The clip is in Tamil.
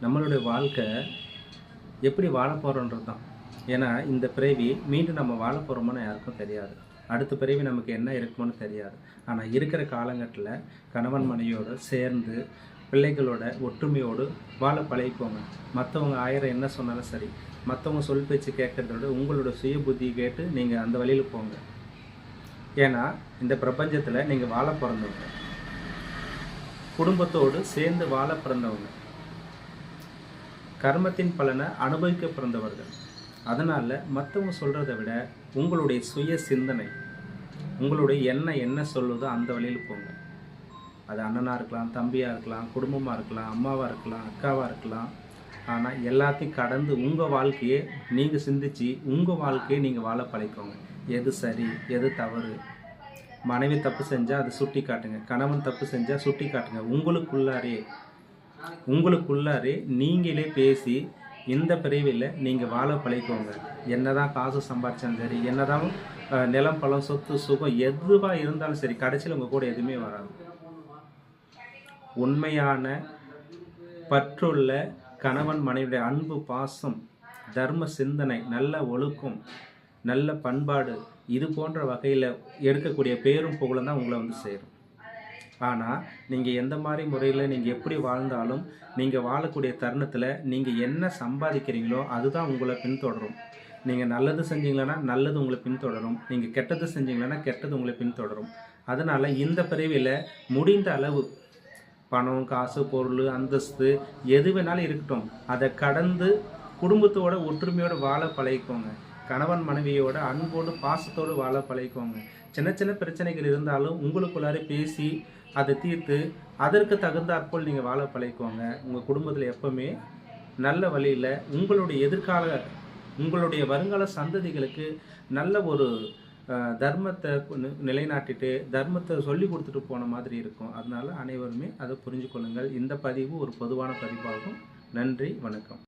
நம்மளுடைய வாழ்க்கை எப்படி வாழ போகிறோன்றது தான். ஏன்னா இந்த பிறவி மீண்டும் நம்ம வாழ போகிறோமோன்னு யாருக்கும் தெரியாது. அடுத்த பிறவி நமக்கு என்ன இருக்குமோன்னு தெரியாது. ஆனால் இருக்கிற காலங்கட்டில் கணவன் மனைவியோடு சேர்ந்து பிள்ளைகளோட ஒற்றுமையோடு வாழ பழகிக்கோங்க. மற்றவங்க 1000 என்ன சொன்னாலும் சரி, மற்றவங்க சொல் பேச்சு கேட்கறத விட உங்களோட சுய புத்தியை கேட்டு நீங்கள் அந்த வழியில் போங்க. ஏன்னா இந்த பிரபஞ்சத்தில் நீங்கள் வாழ பிறந்தவங்க, குடும்பத்தோடு சேர்ந்து வாழ பிறந்தவங்க, கர்மத்தின் பலனை அனுபவிக்க பிறந்தவர்கள். அதனால் மற்றவங்க சொல்கிறத விட உங்களுடைய சுய சிந்தனை, உங்களுடைய எண்ணம் என்ன சொல்லுதோ அந்த வழியில் போங்க. அது அண்ணனாக இருக்கலாம், தம்பியாக இருக்கலாம், குடும்பமாக இருக்கலாம், அம்மாவாக இருக்கலாம், அக்காவாக இருக்கலாம். ஆனால் எல்லாத்தையும் கடந்து உங்கள் வாழ்க்கையை நீங்கள் சிந்திச்சு உங்கள் வாழ்க்கையை நீங்கள் வாழ பழகிக்கோங்க. எது சரி, எது தவறு. மனைவி தப்பு செஞ்சால் அதை சுட்டி காட்டுங்க, கணவன் தப்பு செஞ்சால் சுட்டி காட்டுங்க. உங்களுக்குள்ளாரே நீங்களே பேசி இந்த பிரிவில் நீங்கள் வாழ பழகிக்கோங்க. என்னதான் காசு சம்பாதிச்சாலும் சரி, என்னதான் நிலம் பழம் சொத்து சுகம் எதுவாக இருந்தாலும் சரி, கடைசியில் உங்கள் கூட எதுவுமே வராது. உண்மையான பற்றுள்ள கணவன் மனைவியுடைய அன்பு, பாசம், தர்ம சிந்தனை, நல்ல ஒழுக்கம், நல்ல பண்பாடு, இது போன்ற வகையில் எடுக்கக்கூடிய பேரும் புகழும் தான் உங்களை வந்து சேரும். ஆனால் நீங்கள் எந்த மாதிரி முறையில் நீங்கள் எப்படி வாழ்ந்தாலும் நீங்கள் வாழக்கூடிய தருணத்தில் நீங்கள் என்ன சம்பாதிக்கிறீங்களோ அதுதான் உங்களை பின்தொடரும். நீங்கள் நல்லது செஞ்சீங்களன்னா நல்லது உங்களை பின்தொடரும், நீங்கள் கெட்டது செஞ்சீங்களன்னா கெட்டது உங்களை பின்தொடரும். அதனால் இந்த பிரிவில் முடிந்த அளவு பணம், காசு, பொருள், அந்தஸ்து எது வேணாலும் இருக்கட்டும், அதை கடந்து குடும்பத்தோட ஒற்றுமையோடு வாழ பழகிக்கோங்க. கணவன் மனைவியோட அன்போடு பாசத்தோடு வாழ பழகிக்கோங்க. சின்ன சின்ன பிரச்சனைகள் இருந்தாலும் உங்களுக்குள்ளார பேசி அதை தீர்த்து அதற்கு தகுந்தாற்போல் நீங்கள் வாழ பழகிக்கோங்க. உங்கள் குடும்பத்தில் எப்பவுமே நல்ல வழியில் உங்களுடைய வருங்கால சந்ததிகளுக்கு நல்ல ஒரு தர்மத்தை நிலைநாட்டிட்டு தர்மத்தை சொல்லி கொடுத்துட்டு போன மாதிரி இருக்கும். அதனால் அனைவருமே அதை புரிஞ்சு கொள்ளுங்கள். இந்த பதிவு ஒரு பொதுவான பதிவாகும். நன்றி, வணக்கம்.